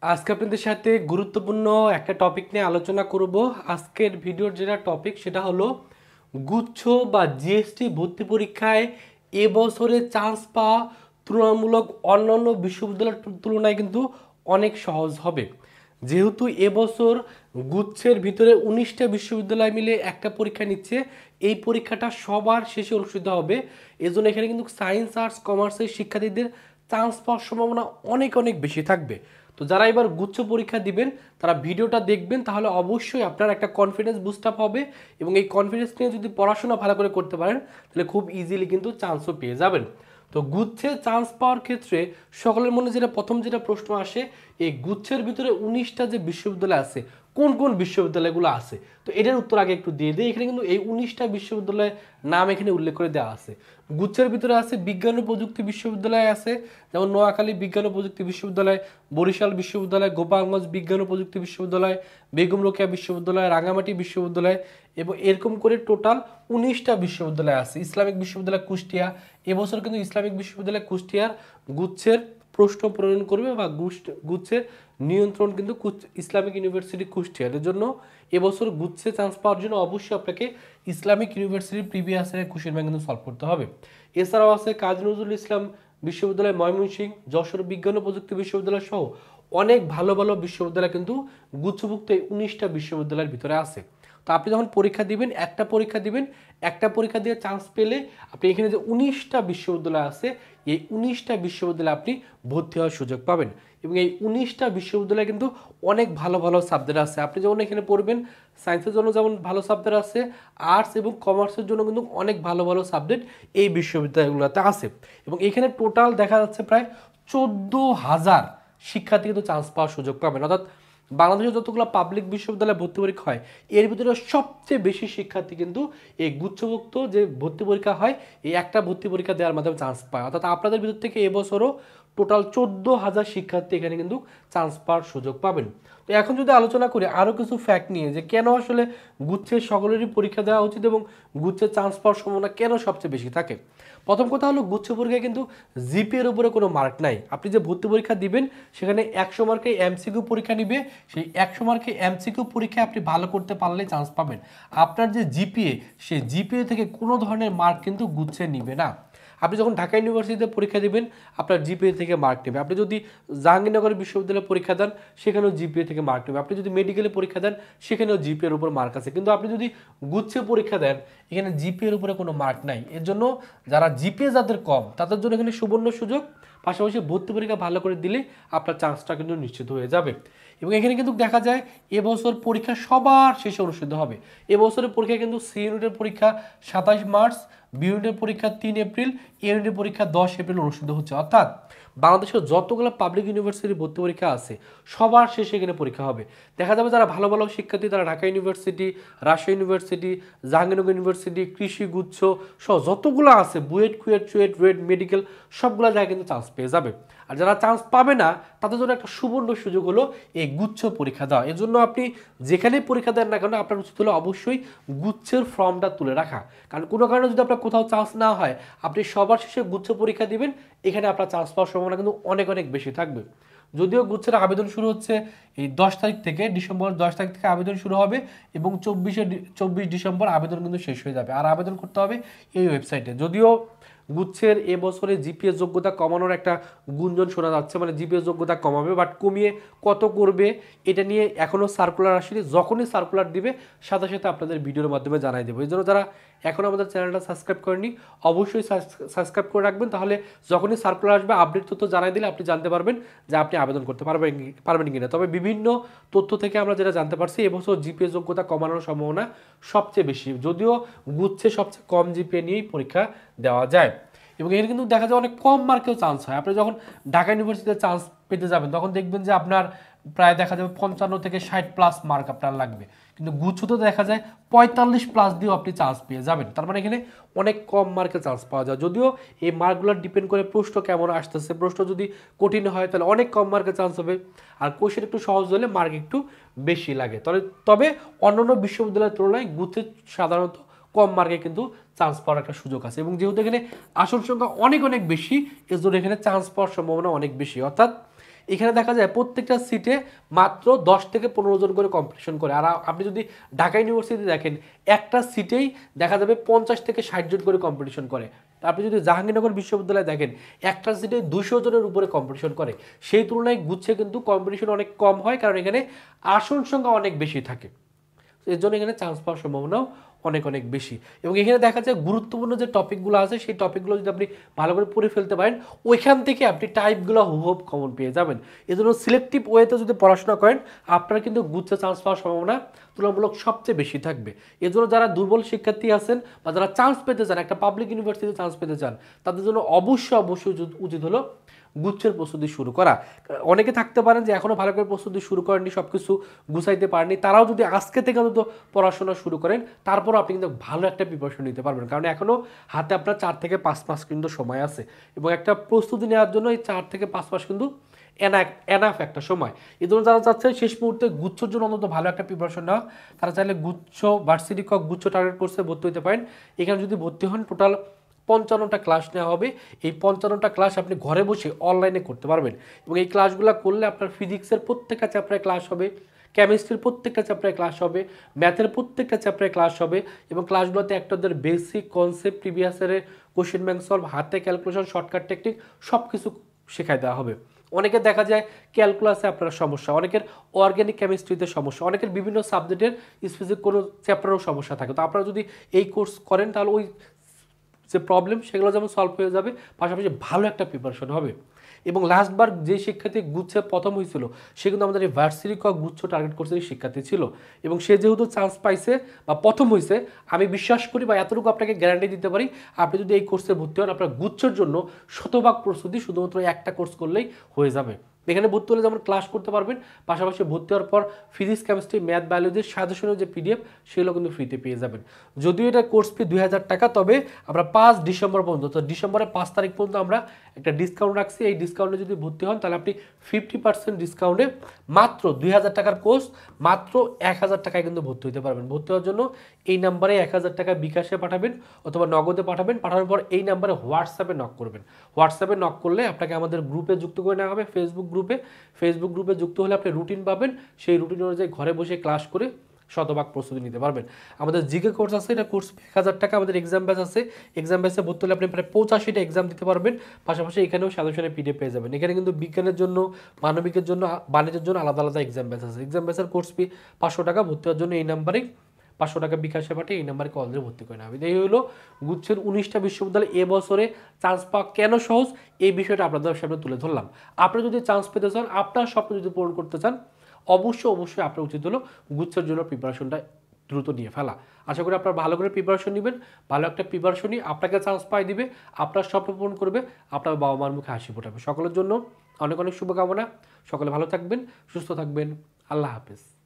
আজকে আপনাদের সাথে গুরুত্বপূর্ণ একটা টপিক নিয়ে আলোচনা করব। আজকের ভিডিওর যেটা টপিক সেটা হলো গুচ্ছ বা জিএসটি ভর্তি পরীক্ষায় এবছরে চান্স পাওয়া তুলনামূলক অন্যান্য বিশ্ববিদ্যালয়ের তুলনায় কিন্তু অনেক সহজ হবে। যেহেতু এবছর গুচ্ছের ভিতরে 19টা বিশ্ববিদ্যালয় মিলে একটা পরীক্ষা নিচ্ছে, এই পরীক্ষাটা সবার শেষে অনুষ্ঠিত হবে। এজন্য এখানে কিন্তু সায়েন্স আর্টস কমার্সের শিক্ষার্থীদের চান্স পাওয়ার সম্ভাবনা অনেক অনেক বেশি থাকবে। তো যারা এবার গুচ্ছ পরীক্ষা দিবেন তারা ভিডিওটা দেখবেন, তাহলে অবশ্যই আপনার একটা কনফিডেন্স বুস্ট আপ হবে এবং এই কনফিডেন্স নিয়ে যদি পড়াশোনা ভালো করে করতে পারেন তাহলে খুব ইজিলি কিন্তু চান্সও পেয়ে যাবেন। তো গুচ্ছে চান্স পাওয়ার ক্ষেত্রে সকলের মনে প্রথম যেটা প্রশ্ন আসে, এই গুচ্ছের ভিতরে 19টা যে বিশ্ববিদ্যালয় আছে কোন কোন বিশ্ববিদ্যালয়গুলো আছে, তো এটার উত্তর আগে একটু দিয়ে দিই। এখানে কিন্তু এই 19টা বিশ্ববিদ্যালয়ের নাম এখানে উল্লেখ করে দেওয়া আছে। গুচ্ছের ভিতরে আছে বিজ্ঞান ও প্রযুক্তি বিশ্ববিদ্যালয় আছে, যেমন নোয়াখালী বিজ্ঞান ও প্রযুক্তি বিশ্ববিদ্যালয়, বরিশাল বিশ্ববিদ্যালয়, গোপালগঞ্জ বিজ্ঞান ও প্রযুক্তি বিশ্ববিদ্যালয়, বেগম রোকেয়া বিশ্ববিদ্যালয়, রাঙামাটি বিশ্ববিদ্যালয়, এবং এরকম করে টোটাল 19টা বিশ্ববিদ্যালয় আছে। ইসলামিক বিশ্ববিদ্যালয় কুষ্টিয়া, এবছর কিন্তু ইসলামিক বিশ্ববিদ্যালয় কুষ্টিয়ার গুচ্ছের প্রশ্ন প্রণয়ন করবে বা গুচ্ছের নিয়ন্ত্রণ কিন্তু ইসলামিক ইউনিভার্সিটি কুষ্টিয়ার। এর জন্য এবছর গুচ্ছে চান্স পাওয়ার জন্য অবশ্যই আপনাকে ইসলামিক ইউনিভার্সিটির প্রিভিয়াস ইয়ারের কোশ্চেন ব্যাংক কিন্তু সলভ করতে হবে। এছাড়াও আছে কাজী নজরুল ইসলাম বিশ্ববিদ্যালয় ময়মনসিংহ, যশোর বিজ্ঞান ও প্রযুক্তি বিশ্ববিদ্যালয় সহ অনেক ভালো ভালো বিশ্ববিদ্যালয় কিন্তু গুচ্ছভুক্ত এই 19টা বিশ্ববিদ্যালয়ের ভিতরে আছে। তো আপনি যখন পরীক্ষা দিবেন, একটা পরীক্ষা দিয়ে চান্স পেলে আপনি এখানে যে 19টা বিশ্ববিদ্যালয় আছে এই 19টা বিশ্ববিদ্যালয়ে আপনি ভর্তি হওয়ার সুযোগ পাবেন। এবং এই 19টা বিশ্ববিদ্যালয়ে কিন্তু অনেক ভালো ভালো সাবজেক্ট আছে। আপনি যেমন এখানে পড়বেন, সায়েন্সের জন্য যেমন ভালো সাবজেক্ট আছে, আর্টস এবং কমার্সের জন্য কিন্তু অনেক ভালো ভালো সাবজেক্ট এই বিশ্ববিদ্যালয়গুলোতে আছে। এবং এখানে টোটাল দেখা যাচ্ছে প্রায় 14,000 শিক্ষার্থী কিন্তু চান্স পাওয়ার সুযোগ পাবেন। অর্থাৎ বাংলাদেশের যতগুলো পাবলিক বিশ্ববিদ্যালয়ে ভর্তি পরীক্ষা হয় এর ভিতরে সবচেয়ে বেশি শিক্ষার্থী কিন্তু এই গুচ্ছভুক্ত যে ভর্তি পরীক্ষা হয় এই একটা ভর্তি পরীক্ষা দেওয়ার মাধ্যমে চান্স পায়। অর্থাৎ আপনাদের ভিতর থেকে এবছরও টোটাল 14,000 শিক্ষার্থী এখানে কিন্তু চান্স পাওয়ার সুযোগ পাবেন। তো এখন যদি আলোচনা করি আরও কিছু ফ্যাক্ট নিয়ে, যে কেন আসলে গুচ্ছের সকলেরই পরীক্ষা দেওয়া উচিত এবং গুচ্ছের চান্স পাওয়ার সম্ভাবনা কেন সবচেয়ে বেশি থাকে। প্রথম কথা হলো, গুচ্ছ পরীক্ষায় কিন্তু জিপিএর উপরে কোনো মার্ক নাই। আপনি যে ভর্তি পরীক্ষা দিবেন সেখানে 100 মার্কে এমসিকিউ পরীক্ষা নিবে, সেই 100 মার্কে এমসিকিউ পরীক্ষায় আপনি ভালো করতে পারলে চান্স পাবেন। আপনার যে জিপিএ, সেই জিপিএ থেকে কোনো ধরনের মার্ক কিন্তু গুচ্ছে নিবে না। আপনি যখন ঢাকা ইউনিভার্সিটিতে পরীক্ষা দেবেন আপনার জিপিএ থেকে মার্ক নেবে। আপনি যদি জাহাঙ্গীরনগর বিশ্ববিদ্যালয়ে পরীক্ষা দেন সেখানেও জিপিএ থেকে মার্ক নেবে। আপনি যদি মেডিকেলে পরীক্ষা দেন সেখানেও জিপিএর উপর মার্ক আছে। কিন্তু আপনি যদি গুচ্ছে পরীক্ষা দেন এখানে জিপিএর উপরে কোনো মার্ক নাই। এর জন্য যারা জিপিএ যাদের কম তাদের জন্য এখানে সুবর্ণ সুযোগ। পাশাপাশি ভর্তি পরীক্ষা ভালো করে দিলে আপনার চান্সটা কিন্তু নিশ্চিত হয়ে যাবে। এবং এখানে কিন্তু দেখা যায় এবছর পরীক্ষা সবার শেষে অনুষ্ঠিত হবে। এবছরের পরীক্ষা কিন্তু সি ইউনিটের পরীক্ষা 27 মার্চ, বি ইউনিটের পরীক্ষা 3 এপ্রিল, এ ইউনিটের পরীক্ষা 10 এপ্রিল অনুষ্ঠিত হচ্ছে। অর্থাৎ বাংলাদেশের যতগুলো পাবলিক ইউনিভার্সিটি ভর্তি পরীক্ষা আছে সবার শেষে এখানে পরীক্ষা হবে। দেখা যাবে যারা ভালো ভালো শিক্ষার্থী তারা Dhaka university, Rajshahi university, Jahangirnagar university, কৃষি গুচ্ছ সহ যতগুলো আছে বুয়েট, কুয়েট, চুয়েট, রুয়েট, মেডিকেল সবগুলো জায়গায় কিন্তু চান্স পেয়ে যাবে। আর যারা চান্স পাবে না তাদের জন্য একটা সুবর্ণ সুযোগ হলো এই গুচ্ছ পরীক্ষা দেওয়া। এর জন্য আপনি যেখানেই পরীক্ষা দেন না কেন আপনার উচিত হলো অবশ্যই গুচ্ছের ফর্মটা তুলে রাখা। কারণ কোনো কারণে যদি আপনার কোথাও চান্স না হয় আপনি সবার শেষে গুচ্ছ পরীক্ষা দিবেন, এখানে আপনার চান্স পাওয়ার সম্ভাবনা কিন্তু অনেক অনেক বেশি থাকবে। যদিও গুচ্ছের আবেদন শুরু হচ্ছে এই 10 তারিখ থেকে, ডিসেম্বর 10 তারিখ থেকে আবেদন শুরু হবে এবং 24 ডিসেম্বর আবেদন কিন্তু শেষ হয়ে যাবে। আর আবেদন করতে হবে এই ওয়েবসাইটে। যদিও গুচ্ছের এবছরে জিপিএস যোগ্যতা কমানোর একটা গুঞ্জন শোনা যাচ্ছে, মানে জিপিএস যোগ্যতা কমাবে, বাট কমিয়ে কত করবে এটা নিয়ে এখনও সার্কুলার আসেনি। যখনই সার্কুলার দিবে সাথে সাথে আপনাদের ভিডিওর মাধ্যমে জানাই দেবো। এই জন্য যারা এখন আমাদের চ্যানেলটা সাবস্ক্রাইব করেনি অবশ্যই সাবস্ক্রাইব করে রাখবেন, তাহলে যখনই সার্কুলার আসবে আপডেট তথ্য জানাই দিলে আপনি জানতে পারবেন যে আপনি আবেদন করতে পারবেন কিনা। তবে বিভিন্ন তথ্য থেকে আমরা যেটা জানতে পারছি এবছর জিপিএ যোগ্যতা কমানোর সম্ভাবনা সবচেয়ে বেশি, যদিও গুচ্ছে সবচেয়ে কম জিপিএ নিয়েই পরীক্ষা দেওয়া যায়। এবং এর কিন্তু দেখা যায় অনেক কম মার্কেও চান্স হয়। আপনি যখন ঢাকা ইউনিভার্সিটিতে চান্স পেতে যাবেন তখন দেখবেন যে আপনার প্রায় দেখা যাবে 55 থেকে 60+ মার্ক আপনার লাগবে, কিন্তু গুচ্ছতে দেখা যায় 45+ দিয়েও আপনি চান্স পেয়ে যাবেন। তার মানে এখানে অনেক কম মার্কে চান্স পাওয়া যায়। যদিও এই মার্কগুলো ডিপেন্ড করে প্রশ্ন কেমন আসতেছে, প্রশ্ন যদি কঠিন হয় তাহলে অনেক কম মার্কে চান্স হবে, আর কোশ্চেন একটু সহজ হলে মার্ক একটু বেশি লাগে। তবে অন্যান্য বিশ্ববিদ্যালয়ের তুলনায় গুচ্ছে সাধারণত কম মার্কে কিন্তু চান্স পাওয়ার একটা সুযোগ আছে। এবং যেহেতু এখানে আসন সংখ্যা অনেক অনেক বেশি এর জন্য এখানে চান্স পাওয়ার সম্ভাবনা অনেক বেশি। অর্থাৎ এখানে দেখা যায় প্রত্যেকটা সিটে মাত্র 10 থেকে 15 জন করে কম্পিটিশন করে। আর আপনি যদি ঢাকা ইউনিভার্সিটি দেখেন একটা সিটেই দেখা যাবে 50 থেকে 60 জন করে কম্পিটিশন করে। আপনি যদি জাহাঙ্গীরনগর বিশ্ববিদ্যালয়ে দেখেন একটা সিটে 200 জনের উপরে কম্পিটিশন করে। সেই তুলনায় গুচ্ছে কিন্তু কম্পিটিশন অনেক কম হয়, কারণ এখানে আসন সংখ্যা অনেক বেশি থাকে। এর জন্য এখানে চান্স পাওয়ার সম্ভাবনাও অনেক অনেক বেশি। এবং এখানে দেখা যায় গুরুত্বপূর্ণ যে টপিকগুলো আছে সেই টপিকগুলো যদি আপনি ভালো করে পড়ে ফেলতে পারেন, ওইখান থেকে আপনি টাইপগুলো হুবহু কমন পেয়ে যাবেন। এই জন্য সিলেক্টিভ ওয়েতে যদি পড়াশোনা করেন আপনারা কিন্তু গুচ্ছে চান্স পাওয়ার সম্ভাবনা তুলনামূলক সবচেয়ে বেশি থাকবে। এই জন্য যারা দুর্বল শিক্ষার্থী আছেন বা যারা চান্স পেতে চান, একটা পাবলিক ইউনিভার্সিটিতে চান্স পেতে চান, তাদের জন্য অবশ্যই উচিত হলো গুচ্ছের প্রস্তুতি শুরু করা। অনেকে থাকতে পারেন যে এখনও ভালো করে প্রস্তুতি শুরু করেননি, সব কিছু গুছাইতে পারেননি, তারাও যদি আজকে থেকে অন্তত পড়াশোনা শুরু করেন তারপরও আপনি কিন্তু ভালো একটা প্রিপারেশন নিতে পারবেন, কারণ এখনও হাতে আপনার 4 থেকে 5 মাস কিন্তু সময় আছে। এবং একটা প্রস্তুতি নেওয়ার জন্য এই 4 থেকে 5 মাস কিন্তু এনাফ একটা সময়। এই জন্য যারা চাচ্ছেন শেষ মুহূর্তে গুচ্ছর জন্য অন্তত ভালো একটা প্রিপারেশন নেওয়া, তারা চাইলে গুচ্ছ ভার্সিটি গুচ্ছ টার্গেট কোর্সে ভর্তি হতে পারেন। এখানে যদি ভর্তি হন টোটাল 55টা ক্লাস নেওয়া হবে। এই 55টা ক্লাস আপনি ঘরে বসে অনলাইনে করতে পারবেন। এবং এই ক্লাসগুলো করলে আপনার ফিজিক্সের প্রত্যেকটা চ্যাপ্টারে ক্লাস হবে, কেমিস্ট্রির প্রত্যেকটা চ্যাপ্টারে ক্লাস হবে, ম্যাথের প্রত্যেকটা চ্যাপ্টারে ক্লাস হবে। এবং ক্লাসগুলোতে একটাদের বেসিক কনসেপ্ট, প্রিভিয়াসের কোশ্চেন ব্যাংক সলভ, হাতে ক্যালকুলেশন, শর্টকাট টেকনিক সব কিছু শেখাই দেওয়া হবে। অনেকে দেখা যায় ক্যালকুলাসে আপনার সমস্যা, অনেকের অর্গ্যানিক কেমিস্ট্রিতে সমস্যা, অনেকের বিভিন্ন সাবজেক্টের স্পেসিফিক কোনো চ্যাপ্টারেও সমস্যা থাকে। তো আপনারা যদি এই কোর্স করেন তাহলে ওই যে প্রবলেম সেগুলো যেমন সলভ হয়ে যাবে, পাশাপাশি ভালো একটা প্রিপারেশন হবে। এবং লাস্টবার যে শিক্ষার্থী গুচ্ছে প্রথম হয়েছিল সে কিন্তু আমাদের এই ভার্সিটি গুচ্ছ টার্গেট কোর্সের শিক্ষার্থী ছিল। এবং সে যেহেতু চান্স পাইছে বা প্রথম হয়েছে, আমি বিশ্বাস করি বা এতটুকু আপনাকে গ্যারান্টি দিতে পারি, আপনি যদি এই কোর্সে ভর্তি হন আপনার গুচ্ছর জন্য শতভাগ প্রস্তুতি শুধুমাত্র একটা কোর্স করলেই হয়ে যাবে। এখানে ভর্তি হলে যেমন ক্লাস করতে পারবেন, পাশাপাশি ভর্তি হওয়ার পর ফিজিক্স, কেমিস্ট্রি, ম্যাথ, বায়োলজির সাজেশনের যে পিডিএফ সেগুলো কিন্তু ফ্রিতে পেয়ে যাবেন। যদিও এটা কোর্স ফি 2000 টাকা, তবে আমরা 5 ডিসেম্বর পর্যন্ত, তো ডিসেম্বরের 5 তারিখ পর্যন্ত আমরা একটা ডিসকাউন্ট রাখছি। এই ডিসকাউন্টে যদি ভর্তি হন তাহলে আপনি 50% ডিসকাউন্টে মাত্র 2000 টাকার কোর্স মাত্র 1000 টাকায় কিন্তু ভর্তি হতে পারবেন। ভর্তি হওয়ার জন্য এই নাম্বারে 1000 টাকা বিকাশে পাঠাবেন অথবা নগদে পাঠাবেন। পাঠানোর পর এই নাম্বারে হোয়াটসঅ্যাপে নক করবেন। হোয়াটসঅ্যাপে নক করলে আপনাকে আমাদের গ্রুপে যুক্ত করে নেওয়া হবে, ফেসবুক গ্রুপে যুক্ত হলে আপনি রুটিন পাবেন। সেই রুটিন অনুযায়ী ঘরে বসে ক্লাস করে শতভাগ প্রস্তুতি নিতে পারবেন। আমাদের জিকে কোর্স আছে, এটা কোর্স 1000 টাকা। আমাদের এক্সাম ব্যাচ আছে, এক্সাম ব্যাচে ভর্তি হলে আপনি প্রায় 85টা এক্সাম দিতে পারবেন। পাশাপাশি এখানেও সাজেশনের পিডিএফ পেয়ে যাবেন। এখানে কিন্তু বিজ্ঞানের জন্য, মানবিকের জন্য, বাণিজ্যের জন্য আলাদা আলাদা এক্সাম ব্যাচ আছে। এক্সাম ব্যাচের কোর্স ফি 500 টাকা। ভর্তি হওয়ার জন্য এই নাম্বারে 500 টাকা বিকাশে পাঠিয়ে এই নাম্বারে কল দিয়ে ভর্তি করে নেওয়া হবে। এই হলো গুচ্ছের 19টা বিশ্ববিদ্যালয় এবছরে চান্স পাওয়া কেন সহজ, এই বিষয়টা আপনাদের সামনে তুলে ধরলাম। আপনারা যদি চান্স পেতে চান, আপনার স্বপ্ন যদি পূরণ করতে চান, অবশ্যই আপনার উচিত হলো গুচ্ছের জন্য প্রিপারেশনটা দ্রুত নিয়ে ফেলা। আশা করি আপনারা ভালো করে প্রিপারেশন নেবেন। ভালো একটা প্রিপারেশনই আপনাকে চান্স পাই দিবে, আপনার স্বপ্ন পূরণ করবে, আপনার বাবা মার মুখে হাসি ফোটাবে। সকলের জন্য অনেক অনেক শুভকামনা। সকলে ভালো থাকবেন, সুস্থ থাকবেন। আল্লাহ হাফেজ।